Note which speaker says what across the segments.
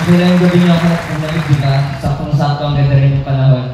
Speaker 1: Sila yung gabi niyo ako nagpumalik, di ba? Saktong-sakto ang ganda rin yung panahon.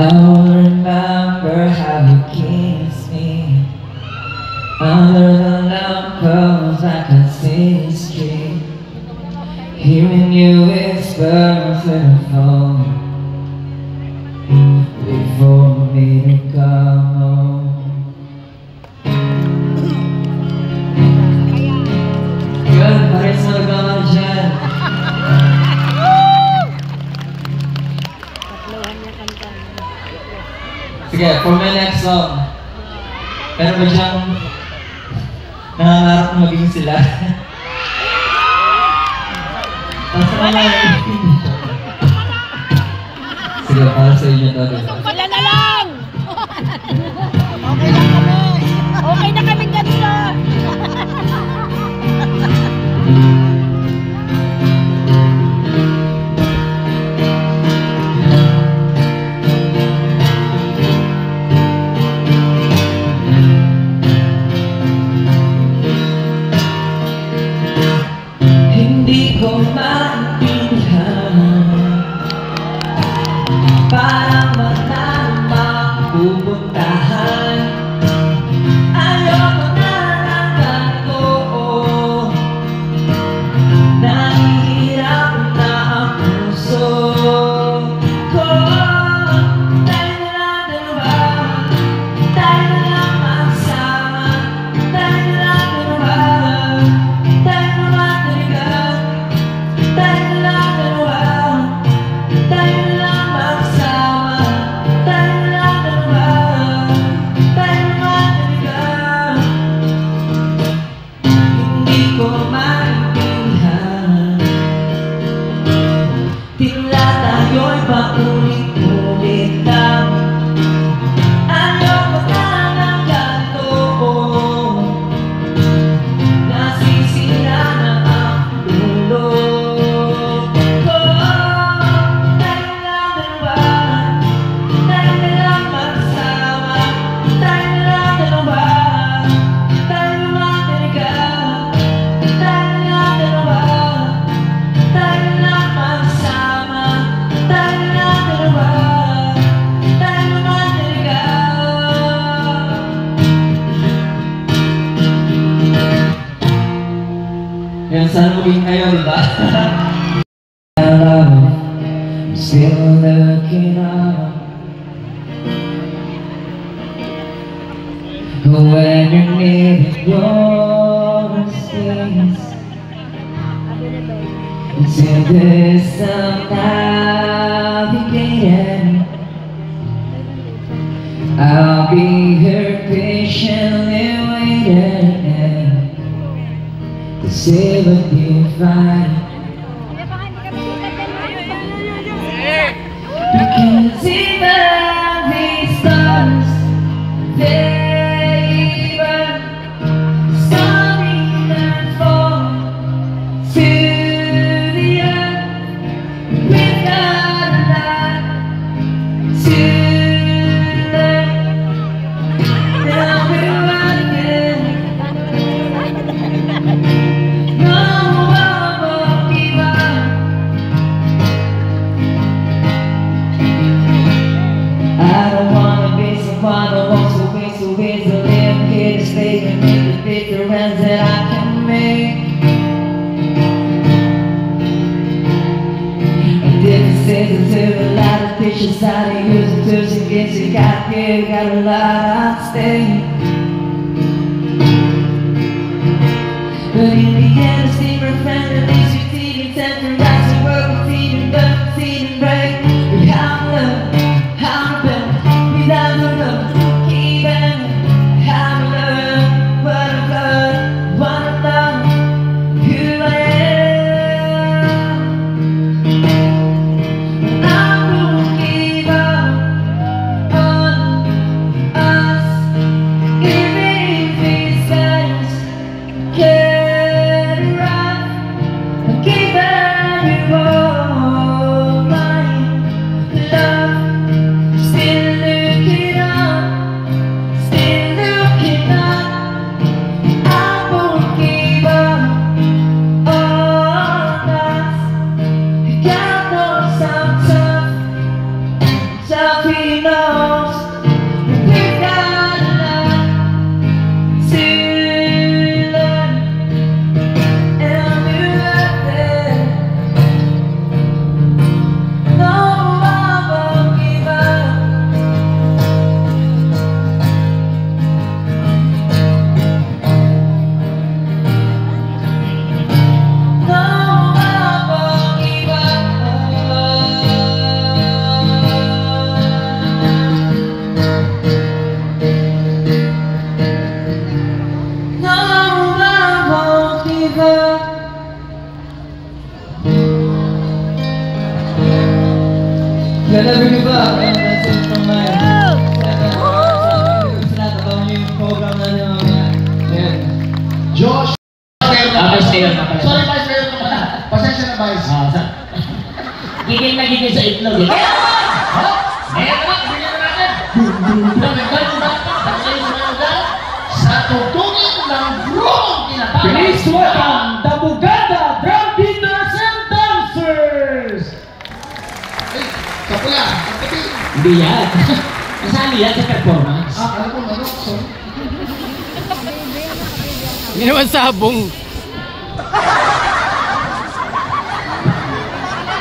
Speaker 2: I'll remember how you kissed me under the lamppost. I can see the street, hearing you whisper through the phone before me to come home. Good, pares mo nagmamahal dyan.
Speaker 1: Sige, for my next song. Pero ba siyang nangangarap na maging sila? Tapos naman. Sige, para sa inyo to.
Speaker 3: Wala na lang! Okay lang kami! Okay na kami ganito!
Speaker 2: Hindi ko maintindihan parang manang pupuntahan. Ayoko na ng ganito, nahihirap na ang puso ko. Tayo na lang dalawa, tayo na lang magsama, tayo na lang dalawa, tayo na lang talaga. Tayo na lang dalawa, tayo na lang magsama, tayo na lang dalawa, tayo na lang talaga. Hindi ko maintindihan, tila tayo'y paulit-ulit lang. Ayoko na ng ganito, nasisira na ang ulo ko. Tayo na lang dalawa, tayo na lang magsama, tayo na lang dalawa, tayo na lang talaga. Tayo na lang dalawa, tayo na lang magsama, tayo na lang dalawa, tayo na lang talaga.
Speaker 1: Yan, saan maging kayo, di ba?
Speaker 2: I'm still looking up when you're needing your space. Until there's some navigating, I'll be here patiently waiting to see what you find. Because even these stars, they burn, starting and fall to the earth. We've got a lot to learn. Now we're running, no one will give up. I don't wanna be someone who walks away so easily. I'm here to stay and make the difference that I can make. And differences into a lot of dishes, how to use it to against you. Got a lot at stake. But in began to see my friend at least you see me center as we work with team and burn, team and break. We have love, have a bell, without the love, keep it. Have love, what a love, who I am. I won't give up on us, even if it says get right. I'll give you all my love. Still looking up, still looking up. I won't give up on us. God knows I'm tough, tough He knows. We've got a lot to learn, and we're right there. No, I won't give up. No, I won't give up. No, I won't give up.
Speaker 1: Never give up, and that's it from my sana yung program na niyo mamaya. Ayan.
Speaker 4: Josh!
Speaker 1: Vice Mayor na pala.
Speaker 4: Sorry, Vice Mayor ka pala. Pasensya na, Vice.
Speaker 1: Gigil na gigil sa itlog eh.
Speaker 4: Ngayon naman, bigyan na natin. Nagagay mo ba? Nagagay mo ba? Sa tutungin ng Grong Tinatawag.
Speaker 1: Please welcome the Buganda Drum Beaters and Dancers!
Speaker 4: Ay, sa pula, sa puti.
Speaker 1: Hindi yan. Kasali yan sa performance.
Speaker 4: Alam mo, ano? Sorry.
Speaker 3: Hindi naman sabong.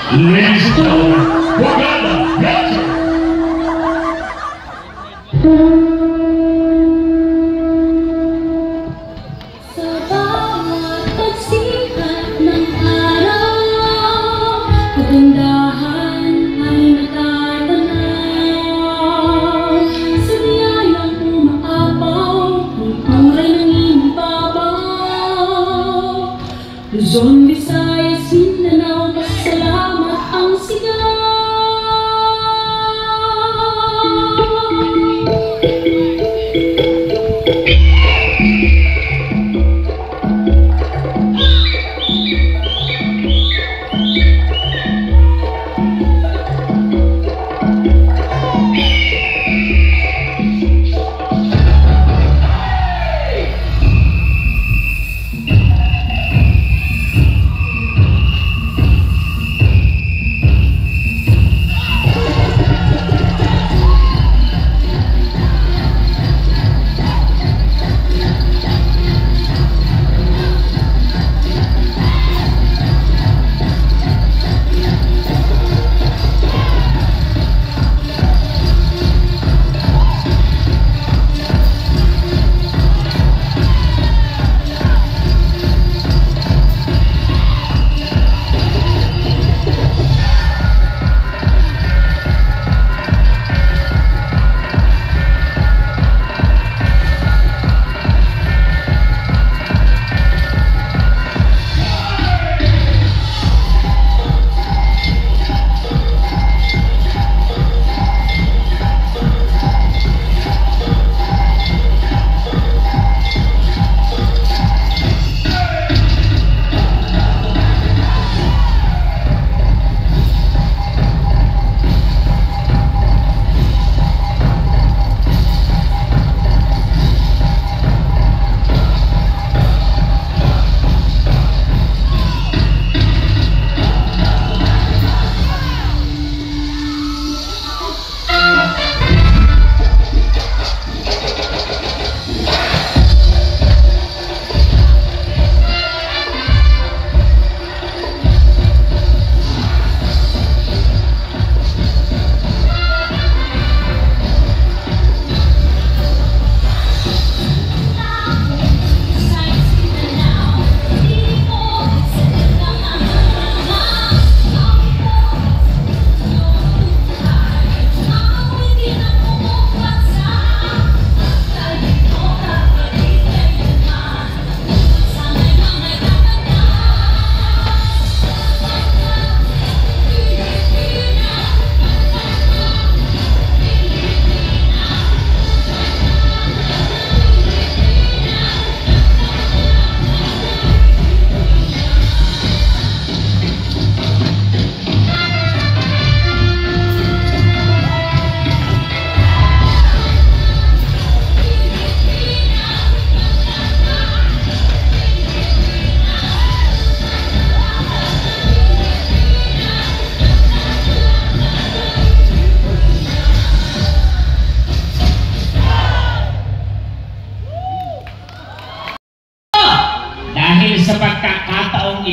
Speaker 5: Ladies and gentlemen, Buganda Dancer.
Speaker 6: Sa bawat pagsikat ng araw, kagandahan ay natatanaw. Sa biyayang umaapaw, kultura'y nangingibabaw. Luzon, Visayas, Mindanao, pasalamat ang sigaw.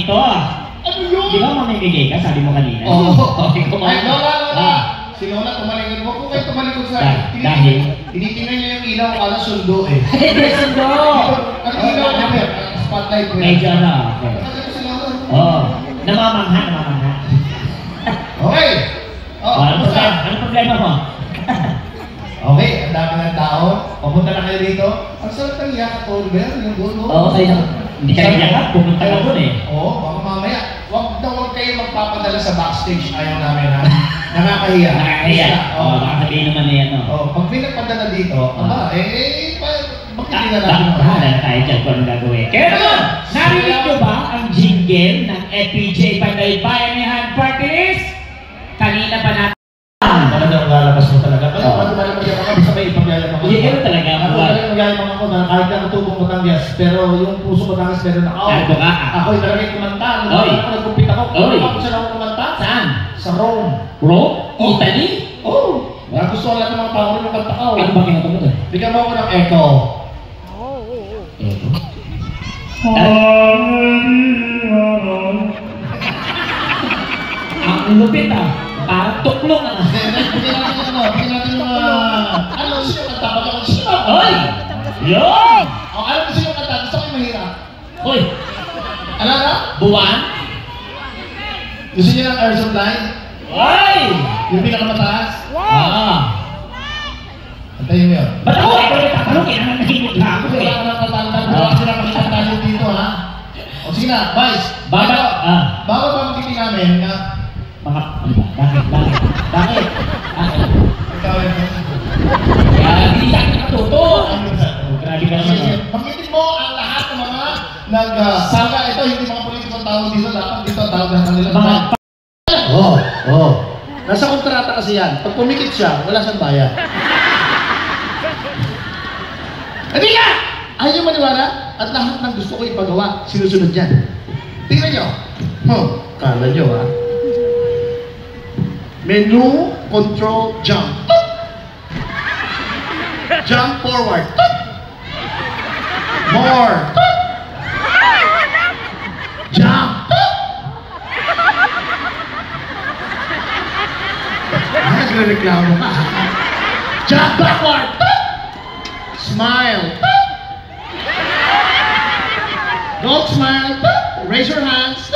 Speaker 1: ito.
Speaker 4: Ano yun?
Speaker 1: Di ba mamimigay ka? Sabi mo kanina.
Speaker 4: Oo.
Speaker 1: Ikaw
Speaker 4: Ay, Lola!
Speaker 1: Ah.
Speaker 4: Si Lola tumalikod mo. Kung kayo tumalikod sa
Speaker 1: Dahil?
Speaker 4: tinitingnan niya yung ilaw, akala sundo eh.
Speaker 1: Hindi, sundo!
Speaker 4: Ang ilaw niya, Mer. Spotlight mo.
Speaker 1: Medyo ano. Okay.
Speaker 4: Ano si Lola?
Speaker 1: Oo. Namamangha.
Speaker 4: Okay. Oh,
Speaker 1: Ano problema mo?
Speaker 4: Okay, ang dami ng tao. Papunta na kayo dito. Ang sarap ng iyak at Oliver, yung gulo.
Speaker 1: Oo, kayo. Hindi kayo yakap. Pupunta ka doon eh.
Speaker 4: Oo, baka mamaya. Huwag kayo magpapadala sa backstage. Ayaw namin ha. Nakakahiya.
Speaker 1: Nakakahiya. Oo, baka sabihin naman niya, no?
Speaker 4: Oh, pag may nagpadala dito, bakit hindi na natin
Speaker 1: Bahala na tayo dyan kung anong gagawin. Kaya naman, narinig nyo ba ang jingle ng FPJ Panday Bayanihan Party List? Kanina pa natin.
Speaker 4: Talagang lalabas mo talaga. Ano magyayabang ako? Basta may ipagyayabang ako.
Speaker 1: Hindi, ganun talaga.
Speaker 4: Magyayabang ako na kahit na natubong Batangas. Pero yung puso Batangas meron na ako.
Speaker 1: Ano ka?
Speaker 4: Ako'y talagang kumanta.
Speaker 1: Oy.
Speaker 4: Ako nagkumpit ako.
Speaker 1: Oy.
Speaker 4: Ako siya ako kumanta.
Speaker 1: Saan?
Speaker 4: Sa Rome.
Speaker 1: Bro? Italy?
Speaker 4: Oo. Gusto ko lahat ng mga tao rin yung kanta ko.
Speaker 1: Ano ba kinatong mo doon?
Speaker 4: Bigyan mo ako ng echo.
Speaker 1: Eto. Ang lupit ah. Parang tuklong ah.
Speaker 4: Bigyan natin yung ano siya yung kanta? Pagkakot siya.
Speaker 1: Oy! Yun!
Speaker 4: O, alam mo siya yung kanta? Gusto ko yung mahirap.
Speaker 1: Oy!
Speaker 4: Ano na?
Speaker 1: Buwan?
Speaker 4: Gusto niyo ng air supply?
Speaker 1: Oy!
Speaker 4: Yung pinakamataas?
Speaker 1: Ah!
Speaker 4: Antayin mo yun.
Speaker 1: Ba't ako ikaw yung tatanong? Kaya naman nahimik na ako
Speaker 4: Wala
Speaker 1: eh.
Speaker 4: ka ng tatandaan. Wala ka ng makikita tayo dito, ha? O sige na, Vice.
Speaker 1: Baba! Ah!
Speaker 4: Bago pa makikinig namin na
Speaker 1: Mga... Ano ba? Bakit?
Speaker 4: ikaw rin.
Speaker 1: Kaya hindi sa akin nakatuto! Grabe ka naman ah.
Speaker 4: Makinig mo ang lahat ng mga nag-saga. Ito, hindi mga politikong tao dito. Dapat dito ang tawag na kanila.
Speaker 1: Mga...
Speaker 4: Oo. Nasa kontrata kasi yan. Pag pumikit siya, wala siyang bayad. Hindi ka! Ayaw niyo maniwala? At lahat ng gusto ko ipagawa, sinusunod yan. Tingnan niyo. Kala niyo ha. Menu, control, jump. Jump forward. More. Jump. Nagre-reklamo ka. Jump backward. Smile. Don't smile. Raise your hands.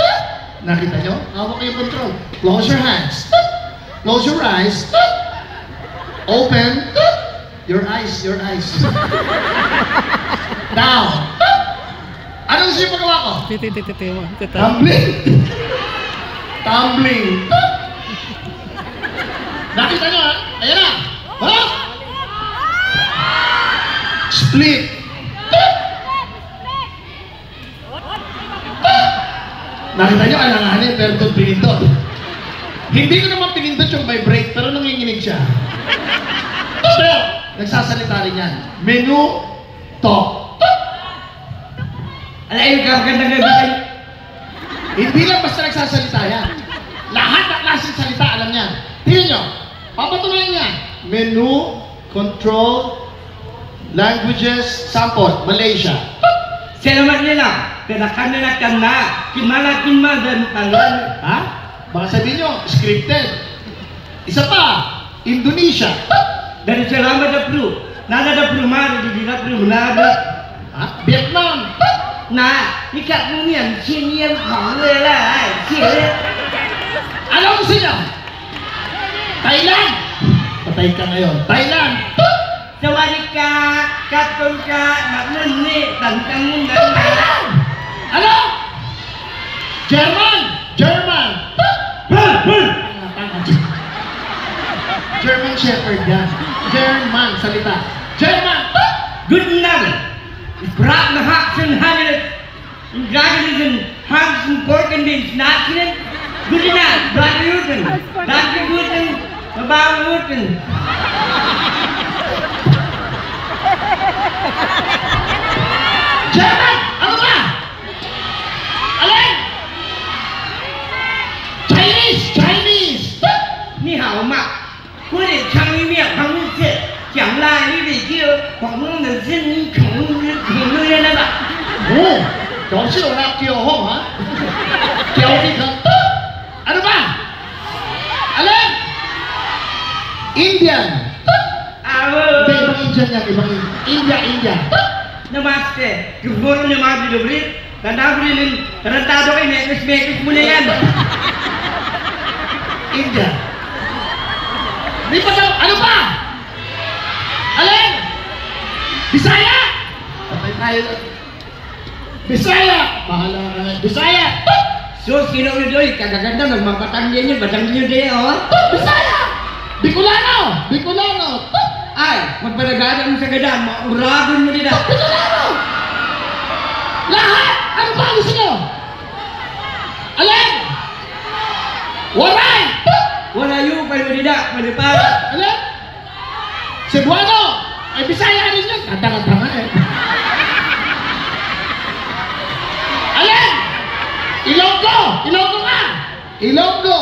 Speaker 4: Nakita nyo? Hawak kayo control. Close your hands. Close your eyes. Open your eyes. Your eyes. Down. Ano gusto yung magawa ko? Tumbling. Tumbling. Nakita nyo ha? Ayan na. Ha? Split. Nakita nyo, alanganin, pero doon pinindot. Hindi ko naman pinindot yung vibrate, pero nanginginig siya. Pero, nagsasalita rin yan. Menu, talk.
Speaker 1: Alayin ka, ganda-ganda kayo.
Speaker 4: Hindi lang basta nagsasalita yan. Lahat ng klaseng salita, alam yan. Tingnan nyo, papatunayan yan. Menu, control, languages, sample, Malaysia.
Speaker 2: Selamat nila. Kanakan nila kana. Kimala dan talan.
Speaker 4: Ha? Baka sabihin nyo, scripted. Isa pa, Indonesia.
Speaker 2: Dari selamat da pru. Nada da pru mar di dina pru nada.
Speaker 4: Ha? Vietnam.
Speaker 2: Na, ikat niyan sinian hong le la. Sire.
Speaker 4: Ano gusto nyo? Thailand. Patay ka ngayon. Thailand.
Speaker 2: Sawadika, katong ka, naknuni, tantang munda.
Speaker 4: Ano? German. German. German Shepherd yan. German, salita. German.
Speaker 2: Good night. Brak na haksen hanet. Gagalisin haksen porken din snacken. Good night. Brak yuten. Brak yuten. Babang yuten.
Speaker 4: German! Ano ba? Alin? Chinese! Chinese!
Speaker 2: Ni hao ma. 我得尝一面，尝一次，讲啦，你得就广东的声音，口音人来吧。
Speaker 4: Oo! Ikaw Sino na Kyoho, ha? Kyoho ka. Ano ba? Alam? Indian. Hindi, ibang Indian yan, ibang India.
Speaker 2: Namaste. Siguro naman binubrit. Tanabrilin. Tarantado kayo, mekis mo na yan.
Speaker 4: India. Di pa daw, ano ba? Alam? Bisaya! Patay tayo. Bisaya! Bahala ka na. Bisaya!
Speaker 2: So, sino ulit doy? Kagaganda, nagmapatangyan yun. Batangyan yun din, oh.
Speaker 4: Bisaya! Bicolano!
Speaker 2: Ay, magbaragadan mo sa gadan. Mauragon mo nila.
Speaker 4: Bicolano! Lahat! Ano ba gusto nyo? Alam? Waray!
Speaker 2: Wala yung payo nila. Malipara.
Speaker 4: Alam? Cebuano! Ay, Bisaya rin yun. Kantang-kantang eh. Alam? Ilonggo nga! Ilonggo!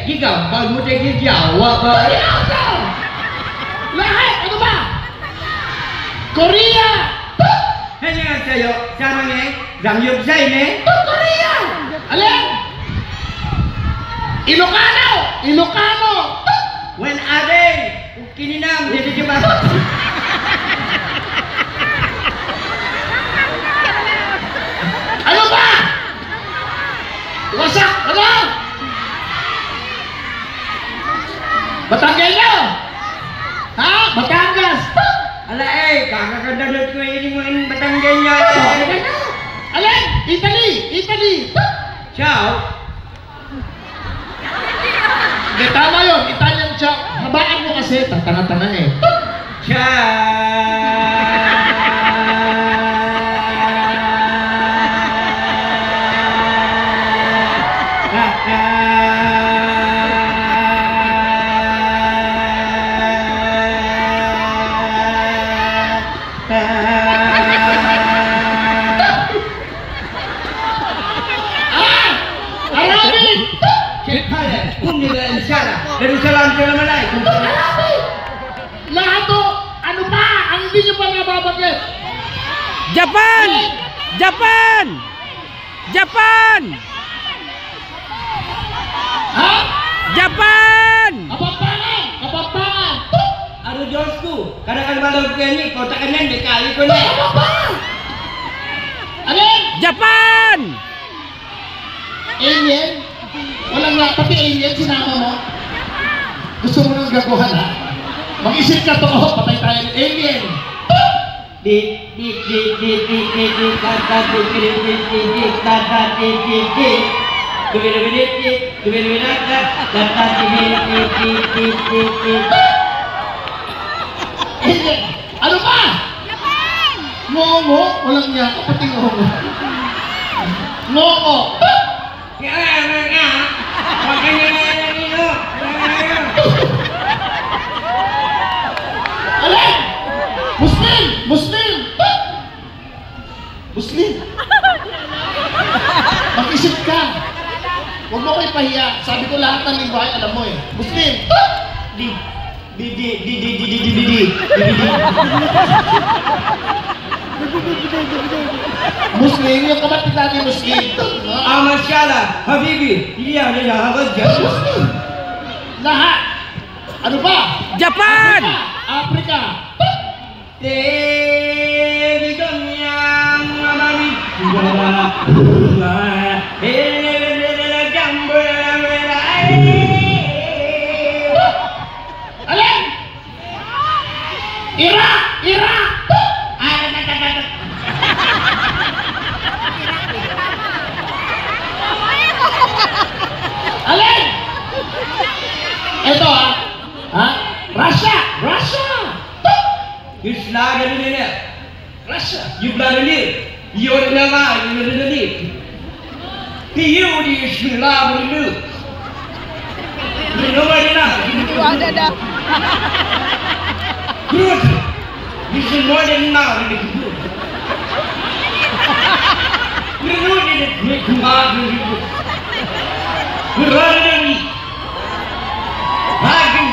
Speaker 2: Ikaw, bag mo tayo Jawa ba?
Speaker 4: Ilonggo! Lahat! Ano ba? Korea!
Speaker 2: Hanya nga sa'yo, sama nga, zamyog sa'yo, ne?
Speaker 4: Korea! Alam? Ilocano!
Speaker 2: When ade, kininam, hindi di ba?
Speaker 4: Ano ba? Wasak! Ano? Batanggenyo! Ha? Batangas!
Speaker 2: Ala kakakadalot ko ini mo in Batanggen niya.
Speaker 4: Alam? Italy!
Speaker 2: Ciao.
Speaker 4: Hindi, tama yun. Italian siya. Habaan mo kasi. Tatanga-tanga eh. Arabic!
Speaker 2: Jerusalem ka naman ay.
Speaker 4: Lahat to, ano ba? Ang hindi nyo pa nababanggit.
Speaker 3: Japan!
Speaker 4: Ha?
Speaker 3: Japan!
Speaker 4: Kapampangan!
Speaker 2: Ano Diyos ko? Kadang-kadang malawag ko yan, kota ka niyan, may kali ko na.
Speaker 4: Alin?
Speaker 3: Japan!
Speaker 4: Alien? Walang nga, pati alien, sinama mo. Gusto mo nang gaguhan, ha? Mag-isip ka to, patay tayo ng alien. Alien! Ano ba? Ngongo? Walang niya, pati ngongo. Ngongo! Alin? Muslim! Mag-isip ka. Huwag mo kayo pahiya. Sabi ko lahat ng lingwahe, alam mo eh. Muslim! Muslim, yung kapatid natin Muslim.
Speaker 2: Masyala, Habibi, iya nila hagad dyan.
Speaker 4: Lahat! Ano ba?
Speaker 3: Japan!
Speaker 4: Africa!
Speaker 2: Tebi kanyang mamami.
Speaker 4: Alin? Iraq! Alin? Ito ha? Russia!
Speaker 2: You slagan nila.
Speaker 4: Russia!
Speaker 2: You bloody you're naman, you're the lead. You is slagan nila. You know what it is? Good. This is more than now. You know it. Make hard. We're running. Hagin.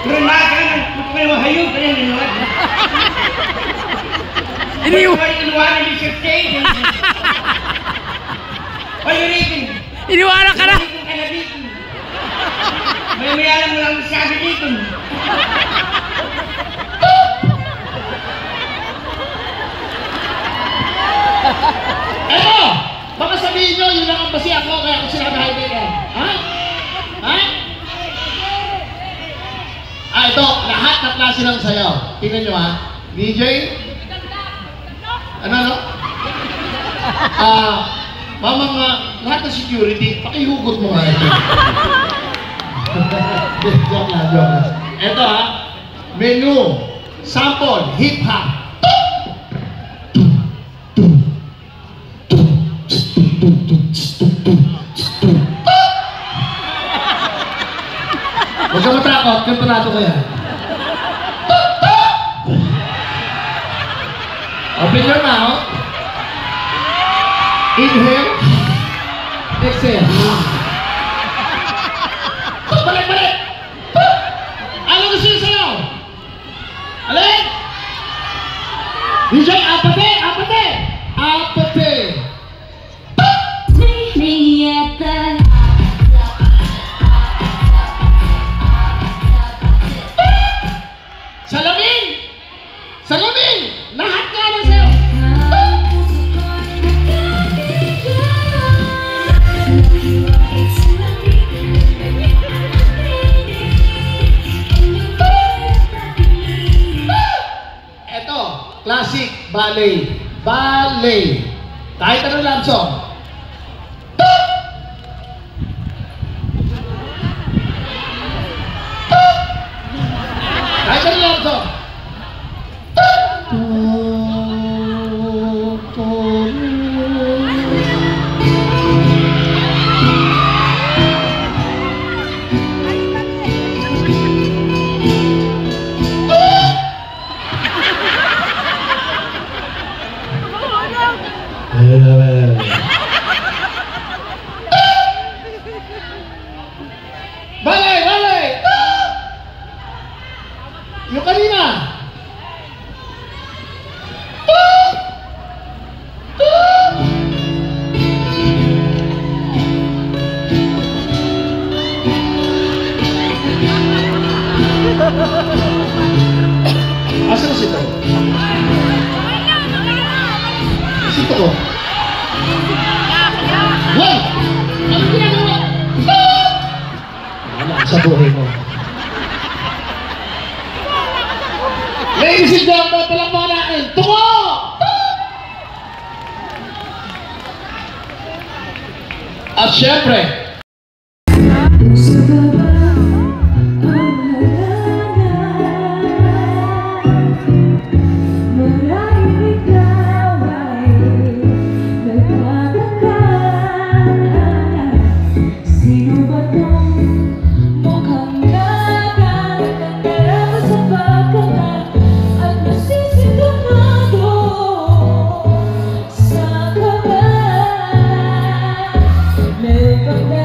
Speaker 2: We're not going to put my hayop in.
Speaker 3: Iniw-
Speaker 1: Inuwanan ni Sir Kay. Hoy, Yurikin.
Speaker 3: Iniwala ka na!
Speaker 1: Yurikin ka na dito. May alam mo lang sabi dito.
Speaker 4: Eto! Baka sabihin nyo, yun lang ang basi ako, kaya ako sinabi Heidegger. Ha? Ha? Ito, lahat ng klase ng sayaw. Tingnan nyo ha. DJ? Ano? Mamang, lahat ng security, pakihugot mo nga ito. Joke lang. Ito ha. Menu. Sample. Hip-hop. Huwag ka matakot, kantonado ko yan. Open your mouth. Inhale. Exhale. Balik! Ano gusto yung sayaw? Alin? DJ, apate! Salamin! Lahat nga ng sayaw! Eto, classic ballet. Kahit anong love song. Kahit anong love song. Balay! Yung kanina. Asa na sito? Sito ko. Wow! Ano ginagawa? Ano sa buhay mo? Ladies and gentlemen, palakpakan natin. Tungo! At syempre,
Speaker 6: Never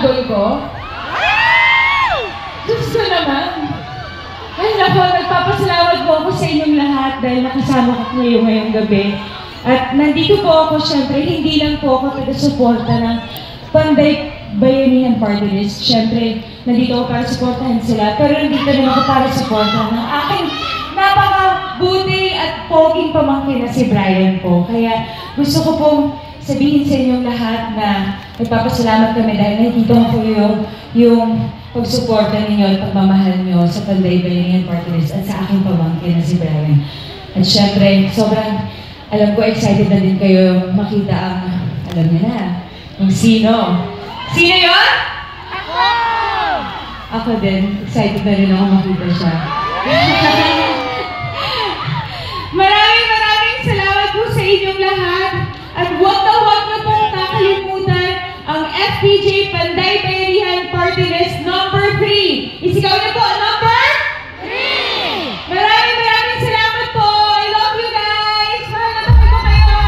Speaker 7: tanggol ko? Gusto naman. Ay nako, nagpapasalamat po ako sa inyong lahat dahil nakasama ko kayo ngayong gabi. At nandito po ako, syempre, hindi lang po ako taga-suporta ng Panday Bayanihan Party List. Syempre, nandito ako para suportahan sila. Pero nandito rin ako para suportahan ng aking napakabuti at poging pamangkin na si Brian po. Kaya gusto ko pong sabihin sa inyong lahat na nagpapasalamat kami dahil nandito ko yung pagsuporta ninyo at pagmamahal nyo sa Panday Bayanihan Party List at sa aking pamangkin na si Brian. At syempre, sobrang alam ko excited na din kayo makita ang, alam niyo na, kung sino. Sino yun? Ako din, excited na rin ako makita siya. Maraming salamat po sa inyong lahat. At huwag na pong kakalimutan ang FPJ Panday Bayanihan Party List number 3. Isigaw niyo po, number 3! Maraming salamat po. I love you guys. Mahal na po kayo.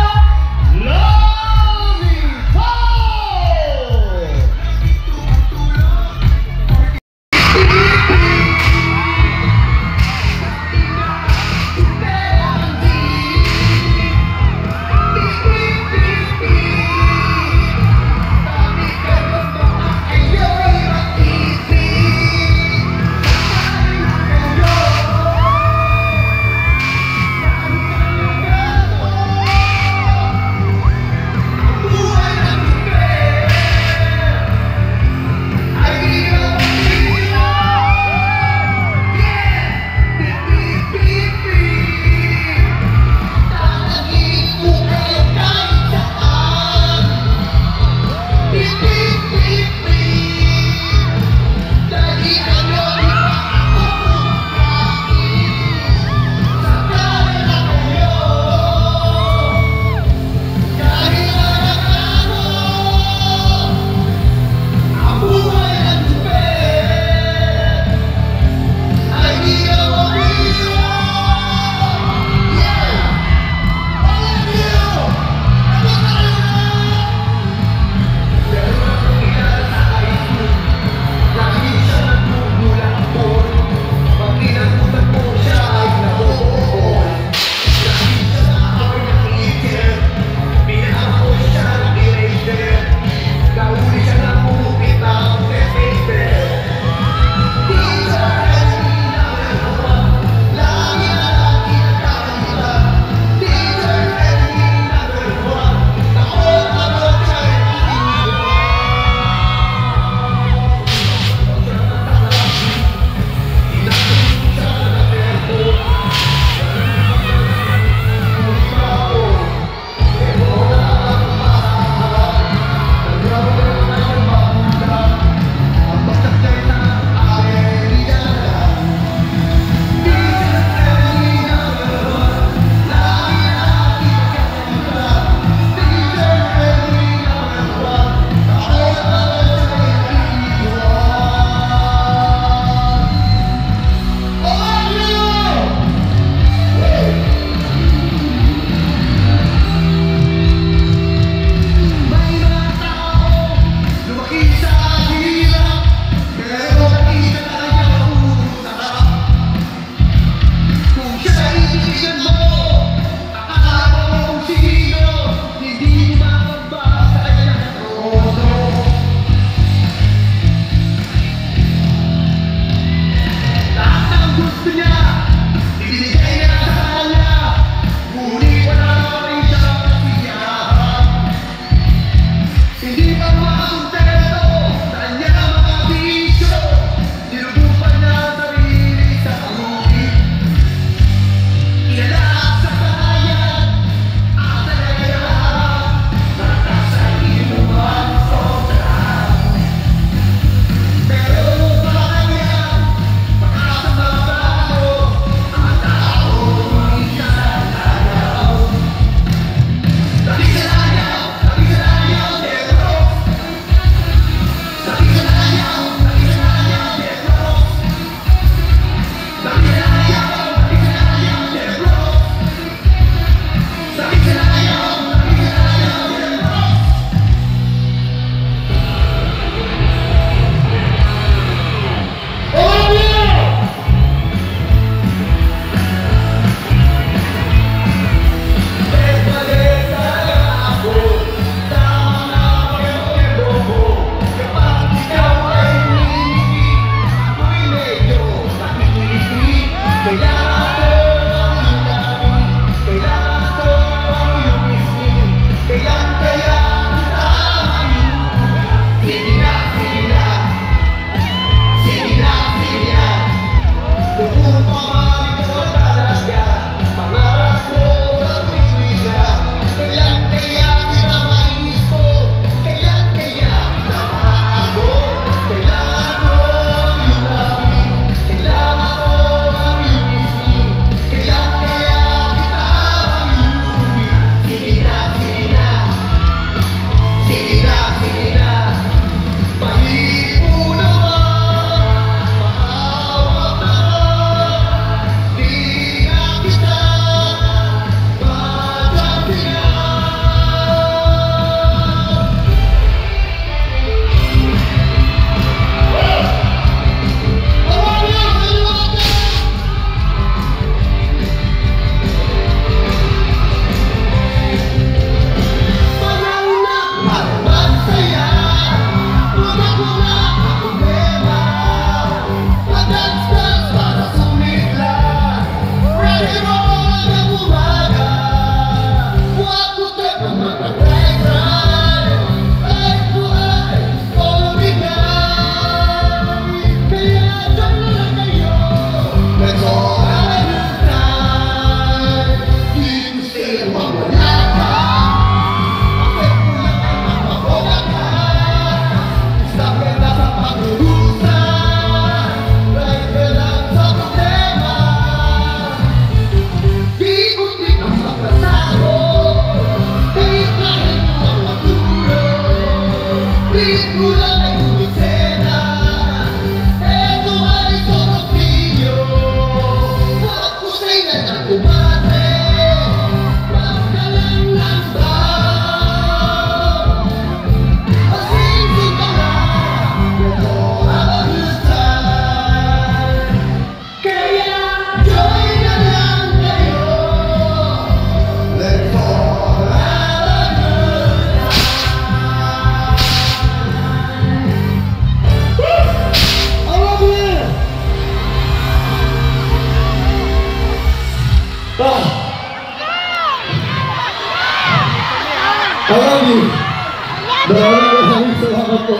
Speaker 4: Maraming salamat po.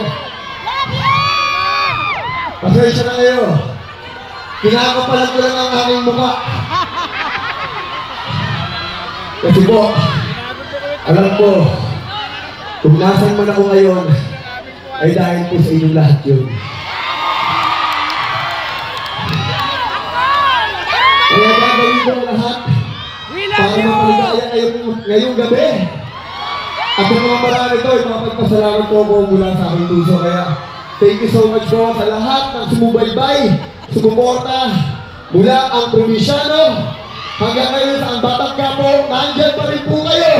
Speaker 4: Pasensya na kayo. Kinakapalan ko lang ang aking mukha. Kasi po, alam ko, kung nasan man ako ngayon, ay dahil po sa inyong lahat yun. Kaya gagawin ko ang lahat para mapaligaya kayo ngayong gabi. At yung mga marami ito, ay mapagpasalamat po ako mula sa aking puso. Kaya thank you so much po sa lahat ng sumubaybay, sumuporta, mula ang probinsyano hanggang ngayon sa ang Batang Quiapo, nandyan pa rin po kayo.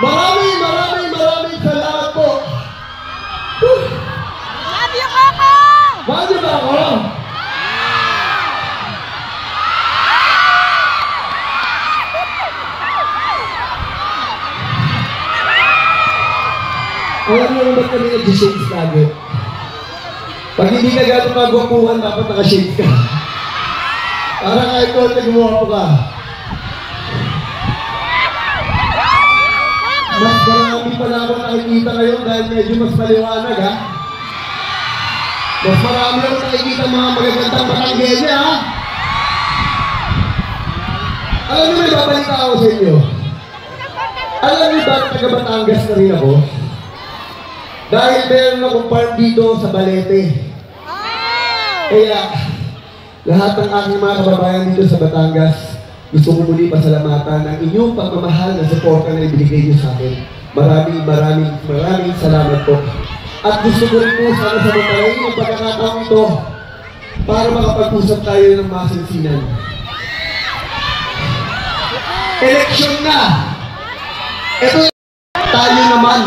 Speaker 4: Maraming salamat po.
Speaker 8: Love you, Coco!
Speaker 4: Mahal niyo ba ako? Alam niyo ba't kami nag-shades lagi? Pag hindi na gano'ng magwapuhan, dapat naka-shades ka. Para kahit konti gumawa ka. Mas marami pala ako nakikita ngayon dahil medyo mas maliwanag, ha? Mas marami ako nakikita mga magagandang Batanggenya, ha? Alam niyo, may babalita ako sa inyo. Alam niyo ba taga Batangas na rin ako? Dahil meron akong farm dito sa Balete. Kaya, lahat ng aking mga kababayan dito sa Batangas, gusto ko muli pasalamatan ang inyong pagmamahal na suporta na ibinigay niyo sa akin. Maraming salamat po. At gusto ko rin po sana samantalain yung pagkakataong ito para makapag-usap tayo ng masinsinan. Eleksyon na! Ito tayo naman.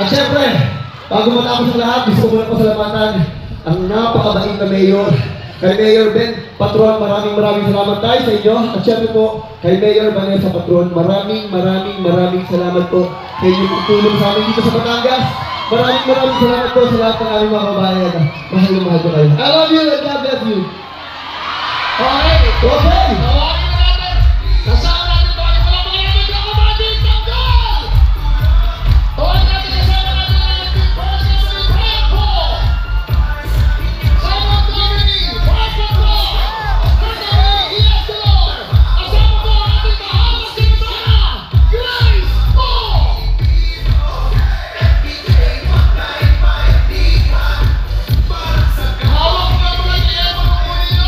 Speaker 4: At syempre, bago matapos ang lahat, gusto ko muna pasalamatan ang napakabait na mayor. Kay Mayor Ben Patron, maraming salamat tayo sa inyo. At syempre po, kay Mayor Vanessa Patron, maraming salamat po sa inyong tulong sa amin dito sa Batangas. Maraming salamat po sa lahat ng aming mga kabayan. Mahal na mahal ko kayo. I love you and God bless you. Okay. Tawagin na natin. Kasama natin ba? Wala mga natin yung kabating tanggal! Tawagin natin kasama natin ang Team President Tempo! Sama Domini! Papa Pro! Domini! Iatulor! Kasama po ang ating kahamas sinimana! Grace Po! Hawak na mga kaya mga kuya!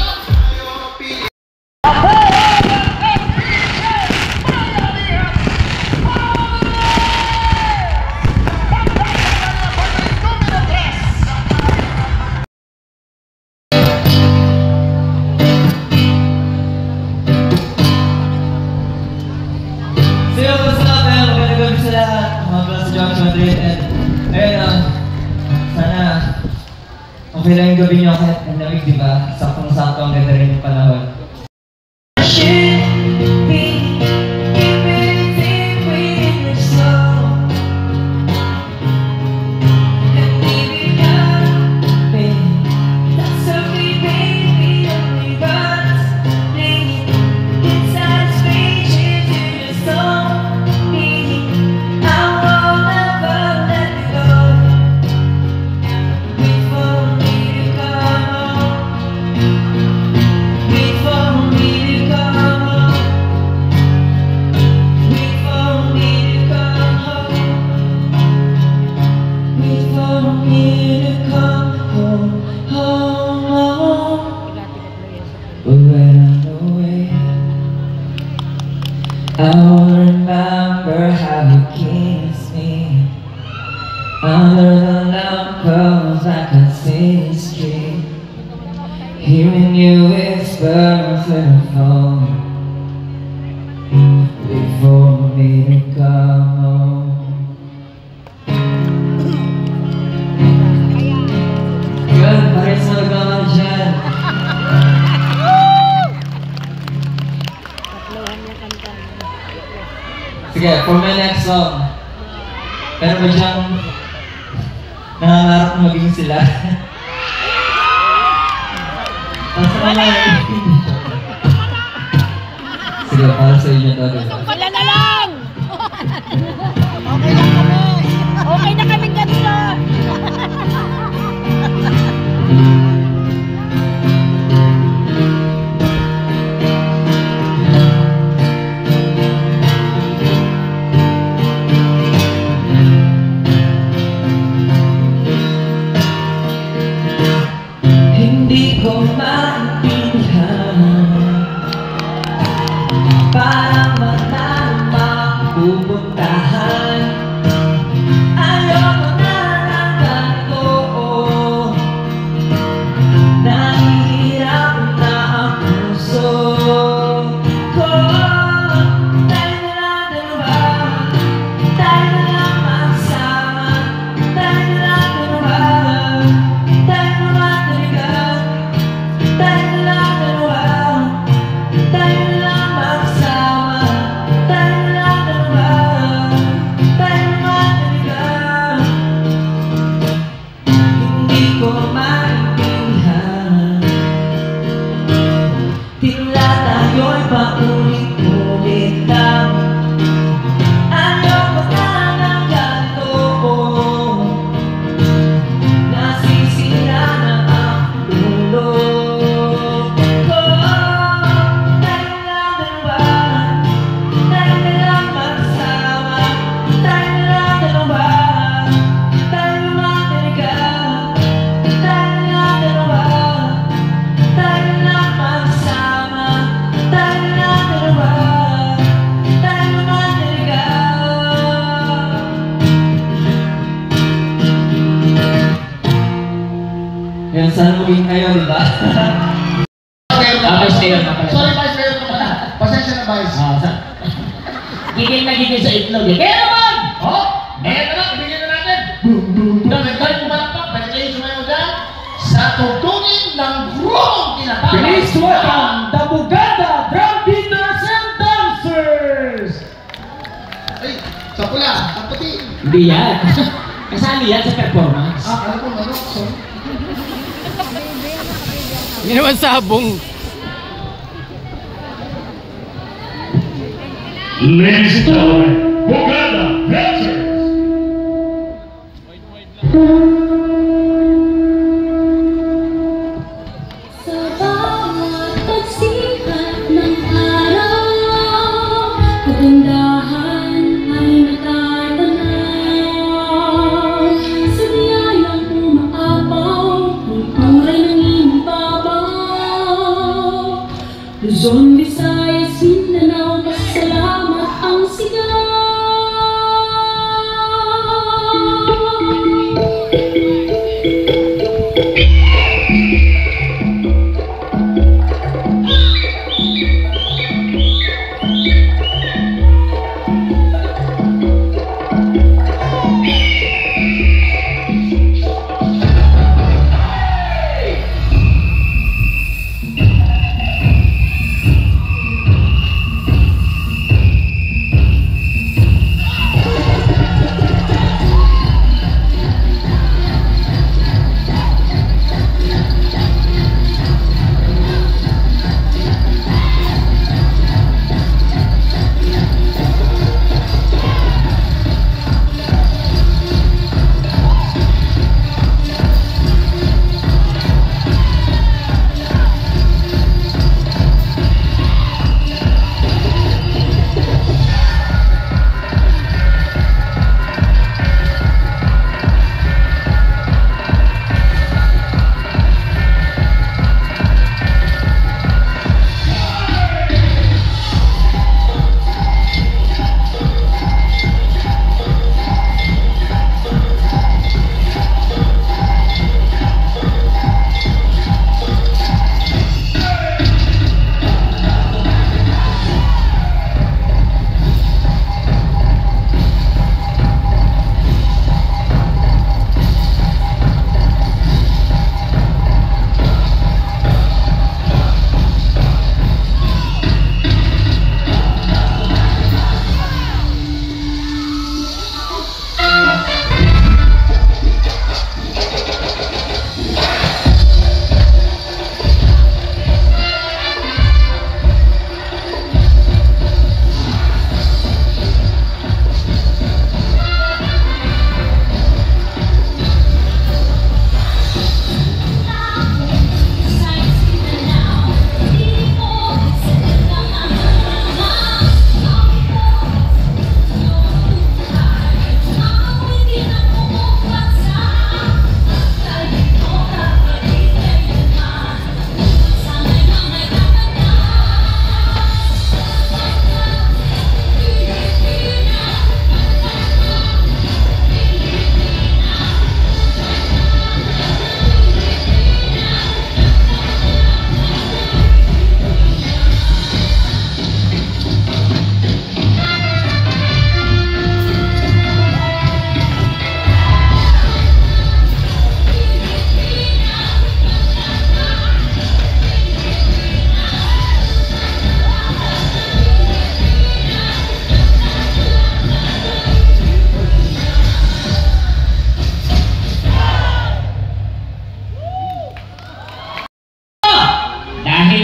Speaker 2: So, what's up, man? Magandang gabi sa lahat. Mga class Josh Madrid. And, ayun, sana okay lang yung gabi nyo kahit ang lamig, di ba? Saktong-sakto ang ganda rin yung panahon. I'll remember how you kissed me under the lamppost like a city street, hearing you whisper through the phone, wait for me to come home. Good, pares mo naman dyan. Sige, for my next song. Pero ba siyang nangangarap na maging sila? Tapos naman. Sige, para sa inyo to.
Speaker 8: Wala na lang! Okay lang kami! Okay na kami ganito!
Speaker 2: Hindi ko maintindihan parang manang mapupuntahan. Ayoko na ng ganito. Nahihirap na ang puso ko. Tayo na lang dalawa, tayo na lang magsama, tayo na lang dalawa, tayo na lang talaga, tayo na lang dalawa, tayo na lang magsama, tayo na lang dalawa, tayo na lang talaga. Hindi ko maintindihan, tila tayo'y paulit-ulit lang. Ayoko na ng ganito. Nasisira na ang ulo ko. Tayo na lang dalawa, tayo na lang magsama, tayo na lang dalawa, tayo na lang talaga, tayo na lang dalawa, tayo na lang magsama, tayo na lang dalawa, tayo na lang talaga. Yan, saan mo kayo, di ba?
Speaker 1: Vice Mayor na pala.
Speaker 4: Sorry, Vice Mayor naman. Pasensya na, Vice.
Speaker 1: Gigil na gigil sa itlog eh. Kaya naman!
Speaker 4: Oh, eh, na lang, ibigyan na natin. tugtugin ng grupong tinatawag.
Speaker 1: Please welcome the Bugada Drum Beaters and Dancers!
Speaker 4: Ay, sa pula, sa puti.
Speaker 1: Hindi yan. Kasali yan sa performance.
Speaker 4: Alam ko, ano, sorry.
Speaker 3: Hindi naman sabong.
Speaker 5: Ladies and gentlemen, Bugada Dancers.
Speaker 6: Sa bawat pagsikat ng araw, kagandahan ay natatanaw. Sa biyayang umaapaw, kulturay ng ibabaw. Luzon, Visayas, Mindanao, pasalamat ang sigaw.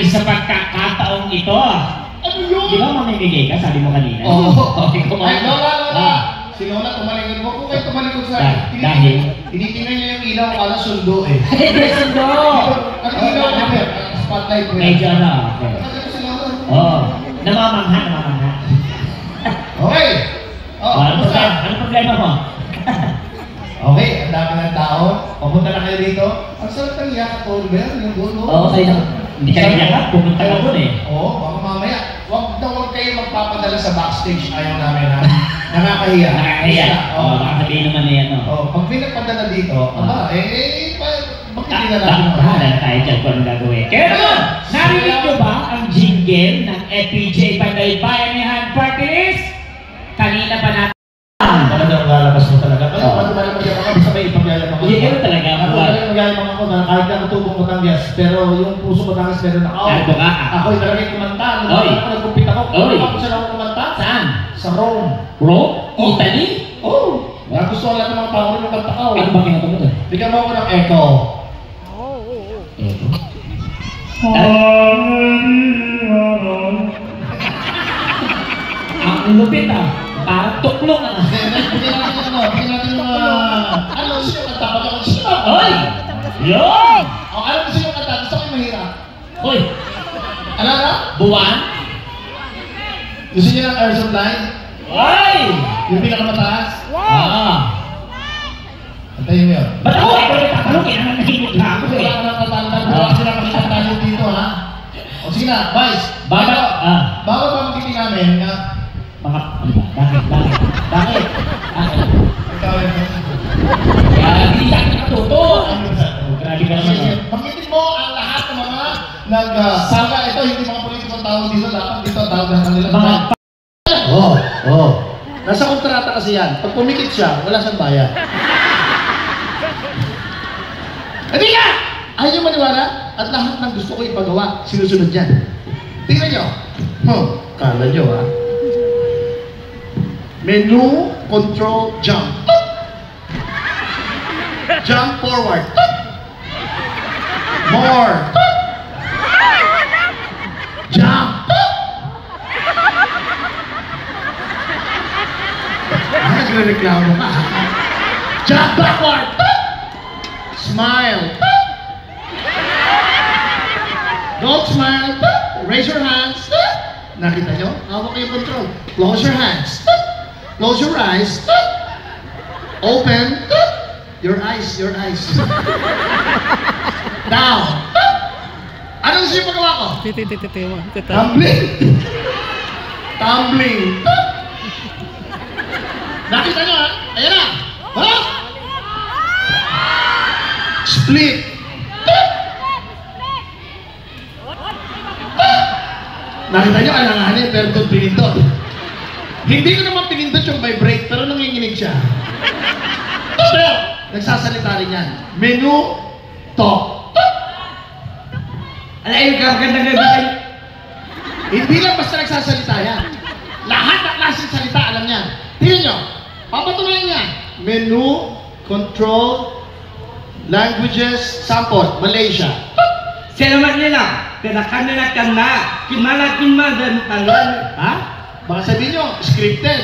Speaker 1: Sa pagkakataong ito,
Speaker 4: Ano yun?
Speaker 1: di ba mamimigay ka? Sabi mo kanina.
Speaker 4: Oo.
Speaker 1: Okay,
Speaker 4: Ay, Lola!
Speaker 1: Ah.
Speaker 4: Si Lola, tumalikod mo. Kung kayo tumalikod sa...
Speaker 1: Dahil?
Speaker 4: Tinitingnan niya yung ilaw, akala sundo eh.
Speaker 1: Sundo!
Speaker 4: Ang ilaw na ba? Spotlight mo.
Speaker 1: Medyo ano, okay.
Speaker 4: Ano si Lola?
Speaker 1: Oo. Namamangha.
Speaker 4: Okay.
Speaker 1: Ano problema mo?
Speaker 4: Okay, ang dami ng tao. Papunta na kayo dito. Ang sarap ng yakap, Oliver. Yung buo.
Speaker 1: Oo, kayo na. Hindi ka niya ka, pumunta ka doon eh.
Speaker 4: Oo, baka mamaya. Huwag kayo magpapadala sa backstage. Ayaw namin ha. Nakakahiya.
Speaker 1: Nakakahiya. Oo, baka sabihin naman na yan.
Speaker 4: Pag pinagpadala dito, bakit hindi na natin
Speaker 1: Bahala na tayo dyan kung ano gagawin. Kaya naman, narinig nyo ba ang jingle ng FPJ Panday Bayanihan Party List? Kanina pa natin.
Speaker 4: Talagang lalabas mo talaga. Ano ba naman yung mga sabay ipaglalabang ako?
Speaker 1: Hindi, talaga.
Speaker 4: Ano ba yung maglalabang ako na kahit lang tubo pero yung puso ko Batangas meron ako.
Speaker 1: Ito ka.
Speaker 4: Ako yung talagang kumanta.
Speaker 1: Oy.
Speaker 4: Ako nagkumpit ako.
Speaker 1: Oy.
Speaker 4: Ako saan ako kumanta?
Speaker 1: Saan?
Speaker 4: Sa Rome.
Speaker 1: Rome? Italy?
Speaker 4: Oh. Gusto ko lahat ng mga tao rin ng kanta ko.
Speaker 1: Ano ba kinata mo doon?
Speaker 4: Bigyan mo ako ng echo.
Speaker 1: Ito. Ang lupit ah. Parang tuklong ah.
Speaker 4: Bigyan natin ano, bigyan natin yung mga... Ano, sino yung kanta? Baka kung sino?
Speaker 1: Hoy! Yun!
Speaker 4: O, alam mo sino yung kanta? Gusto ko yung mahirap.
Speaker 1: Hoy!
Speaker 4: Ano na?
Speaker 1: Buwan?
Speaker 4: Gusto niyo ng air supply?
Speaker 1: Hoy!
Speaker 4: Yung pinakamataas?
Speaker 1: Ah!
Speaker 4: Antayin mo yun.
Speaker 1: Ba't ako? Ito yung tatanungin. Ang nahimik na ako
Speaker 4: Wala
Speaker 1: eh.
Speaker 4: ka ng tatantan. Wala ka sila makikita tayo dito, ha? O sige na, Vice.
Speaker 1: Baba. Ah.
Speaker 4: Bago pa magkiting namin, nga...
Speaker 1: Mga... Ano ba? Bakit? Bakit? Bakit? Bakit?
Speaker 4: Ikaw yun.
Speaker 1: Kaya hindi sa akin nakatuto. Grabe ka naman.
Speaker 4: Sige, pagkitin mo ang lahat ng mga nag-saga. Ito, hindi mga politikong tawag dito. Dapat dito ang tawag ng kanila.
Speaker 1: Mga...
Speaker 4: Oo. Nasa kontrata kasi yan. Pag pumikit siya, wala siyang bayad. Hindi nga! Ayaw niyo maniwala? At lahat ng gusto ko ipagawa, sinusunod yan. Tingnan niyo. Kala niyo, ha? Menu, control, jump. Jump forward. More. Jump. Nagre-reklamo ka. Jump backward. Smile. Don't smile. Raise your hands. Nakita nyo? Hawak kayo control. Close your hands. Close your eyes. Open your eyes. Your eyes. Down. Anong siya pagawa ko? Tumbling. Tumbling. Nakita nyo ha? Ayan na. Ha? Split. Nakita nyo, alanganin, pero doon pinindot. Hindi ko naman pinindot yung vibrate, pero nanginginig siya. Pero, nagsasalita rin yan. Menu, talk.
Speaker 2: Alayin ka, magandang gabi kayo.
Speaker 4: Hindi lang basta nagsasalita yan. Lahat ng klaseng salita, alam niyan. Tingnan nyo, papatunayan niya. Menu, control, languages, sample, Malaysia.
Speaker 2: Selamat nila. Tinakan nila ka na. Kimala dan talan.
Speaker 4: Ha? Baka sabihin nyo, scripted.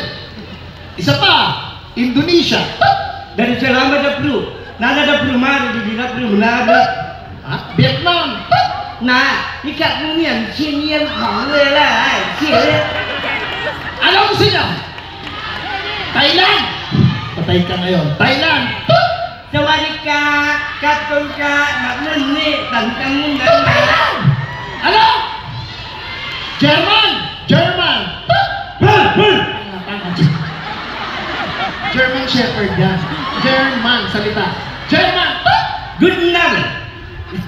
Speaker 4: Isa pa, Indonesia.
Speaker 2: Dari selamat na pru. Nada da pru mari di dila pru nada.
Speaker 4: Ha? Vietnam.
Speaker 2: Na, ikat mo niyan. Siniyan kong nila. Siniyan.
Speaker 4: Ano gusto nyo? Thailand. Patay ka ngayon. Thailand.
Speaker 2: Sawali ka, katong ka, naknuni, tangkang mo na.
Speaker 4: Ano? German. German. German Shepherd yan. German, salita. German.
Speaker 2: Good night.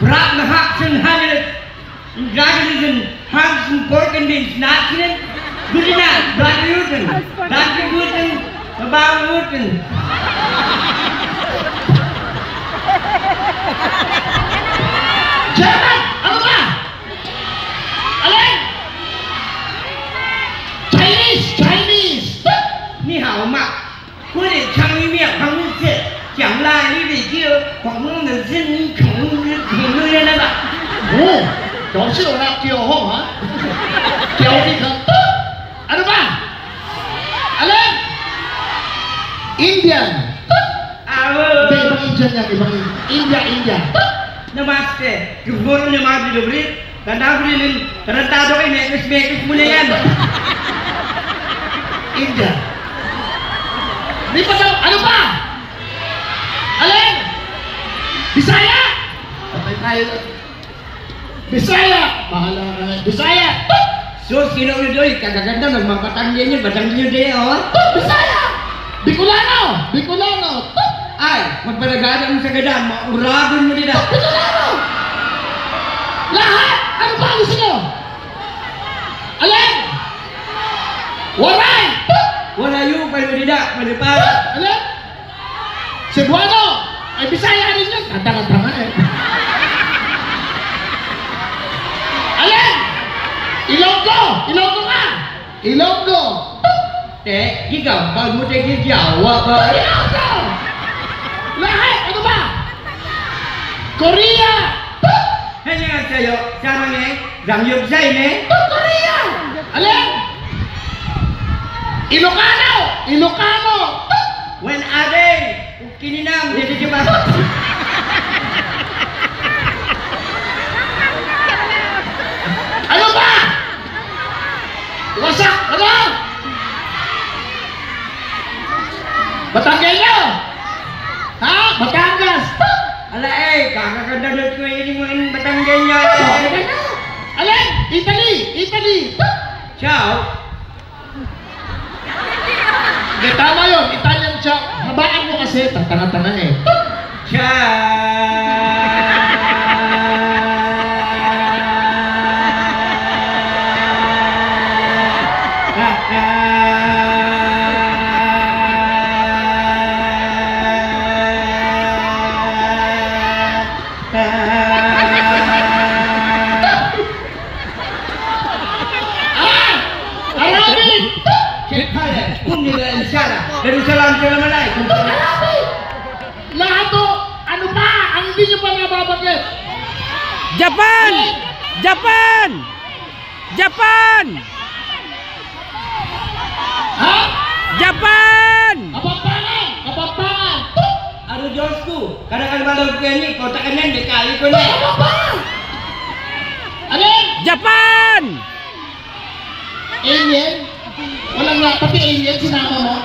Speaker 2: Brak na haksen hanet. Yung gagawin haksen porken din snakin. Good night. Brak yuten. Brak yuten. Babaw yuten.
Speaker 4: German! Ano ba? Alin? Chinese! Chinese!
Speaker 2: 你好嘛，我得尝一面螃蟹，讲啦，你得就广东的人孔人了吧？
Speaker 4: Oh! Kasi wala kiyoho, ha? Kiyoho ka. Ano ba? Alin? Indian!
Speaker 2: Awo,
Speaker 4: Hindi, ibang Indian yan, ibang India, India.
Speaker 2: namaste, kebun namaste dobri, tanda brilin, tarantado kayo, mekis mo na yan.
Speaker 4: India. Di pa daw, ano ba? Alin? Bisaya! Patay tayo. Bisaya! Bahala ka na. Bisaya!
Speaker 2: So, sino ulit doy, kagaganda, magmapatangyan niyo, batangyan niyo din, oh.
Speaker 4: Bisaya! Bicolano! Bicolano!
Speaker 2: Ay, magpalagada mo sa gadan, mauragon mo din, ah.
Speaker 4: Bicolano! Lahat! Ano ba gusto nyo? Alin? Waray!
Speaker 2: Wala yung paludida, palipara.
Speaker 4: Alin? Cebuano! Ay, Bisaya rin yun. Kanta-kanta nga eh. Ilonggo! Ilonggo ka! Ilonggo!
Speaker 2: Gigambal mo tayo Jawa ba?
Speaker 4: Ilonggo! Lahat! Ano ba? Korea!
Speaker 2: Annyeonghaseyo. 사랑해. 장육사이네.
Speaker 4: Korea! Alin? Ilocano! Ilocano!
Speaker 2: When ade kininam jadi jebak.
Speaker 4: Ano ba? Wasak! Ano? Batanggenyo! Ha? Batangas!
Speaker 2: Ala kakakandadot ko ini mo in Batanggenya.
Speaker 4: Alin? Italy! Italy!
Speaker 2: Ciao.
Speaker 4: Hindi, tama yun. Italian siya. Habaan mo kasi. Tanga-tanga eh. Arabic!
Speaker 2: Assalamualaikum.
Speaker 4: Lahat to, ano pa? Ang hindi nyo pa nababanggit.
Speaker 3: Japan! Japan! Japan!
Speaker 4: Ha?
Speaker 3: Japan!
Speaker 4: Kapampangan! Kapampangan!
Speaker 2: Ano Diyosku? Kadang-kadang malog ko yan kota ka niyan, di kali ko na.
Speaker 4: Alin?
Speaker 3: Japan!
Speaker 4: Alien? Walang nga, pati alien sinama mo.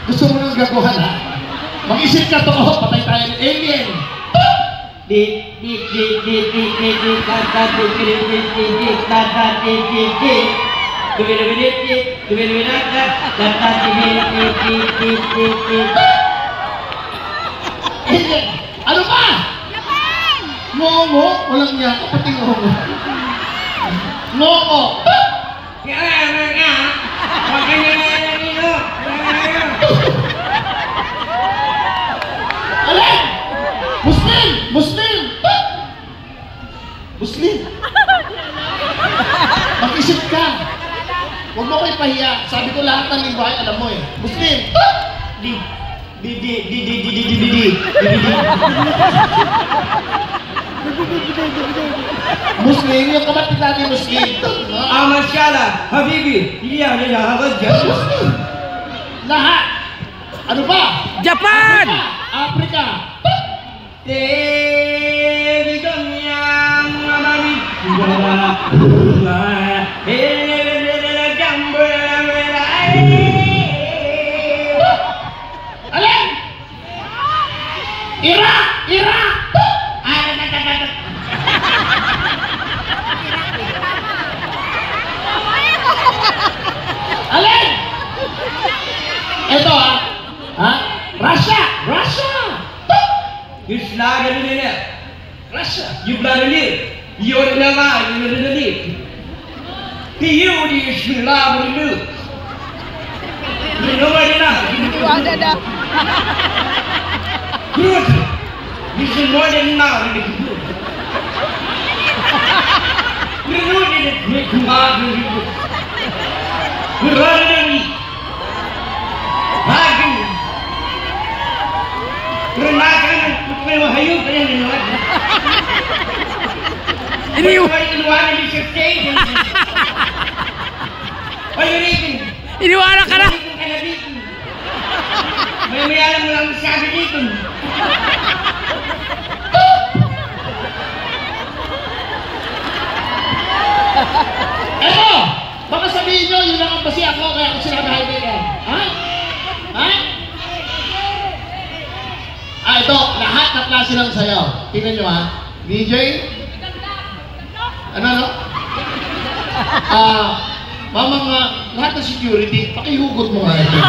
Speaker 4: Gusto mo nang gaguhan ha? Mag-isip ka to, patay tayo ng alien. Alien! Ano pa? Ngongo? Walang nga, pati ngongo. Ngongo! Alin? Muslim! Muslim! Muslim! Mag-isip ka! Huwag mo ko ipahiya. Sabi ko lahat ng lingwahe, alam mo eh. Muslim! Muslim, yung kapatid natin Muslim.
Speaker 2: Amasyala, Habibi, iya nila hagad dyan.
Speaker 4: Lahat! Ano ba?
Speaker 3: Japan!
Speaker 4: Africa! Alin? Iraq! Iraq! Alin? Ito ha? Ha? Russia! Russia!
Speaker 2: You slaughter it.
Speaker 4: Russia!
Speaker 2: You bloody live. You're the lie, you're the live. You slaughter it. You know what it is? Good. You should know that now. You know that it makes you hard to do. You're running me. Hagin. You're not going to play with hayuk and you know.
Speaker 3: Iniwala ka na!
Speaker 2: May alam mo lang sabi dito.
Speaker 4: Eto! Baka sabihin nyo, yun lang ang basi ako, kaya ako sila kaibigan. Ha? Ha? Ito, lahat na klase ng sayaw. Tingnan nyo ha. DJ? Ano? Mamang lahat ng security, pakihugot mo nga ito.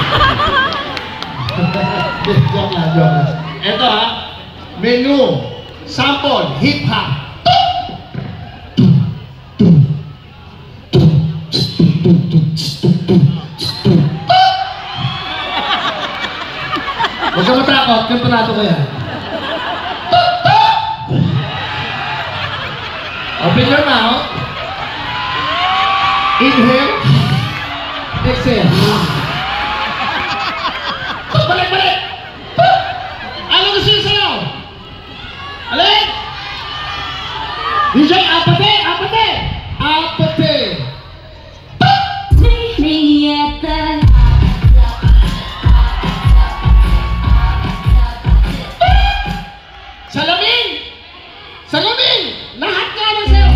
Speaker 4: Joke lang, joke lang. Ito ha, menu, sample, hip-hop. Huwag ka matakot, kantonado ko yan. Open your mouth. Inhale. Exhale. Balik! Ano gusto nyo sa'yo? Alin? DJ, apate! Salamin! Lahat nga na sa'yo!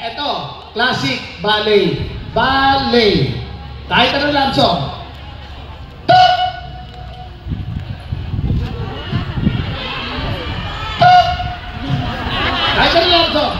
Speaker 4: Eto, classic ballet. Kahit anong love song. Kahit anong love song.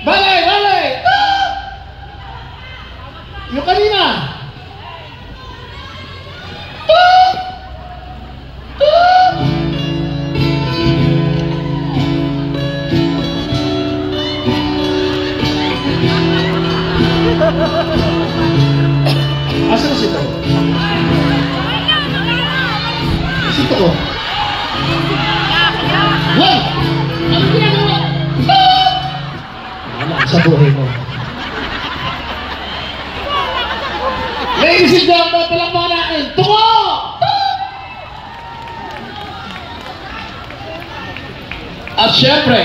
Speaker 4: Balay! Yung kanina. Asan si Tito? Si Tito ko. Wow! Ano ginagawa? Wala sa buhay mo. Ladies and gentlemen, palakpakan natin. Tuko! At syempre,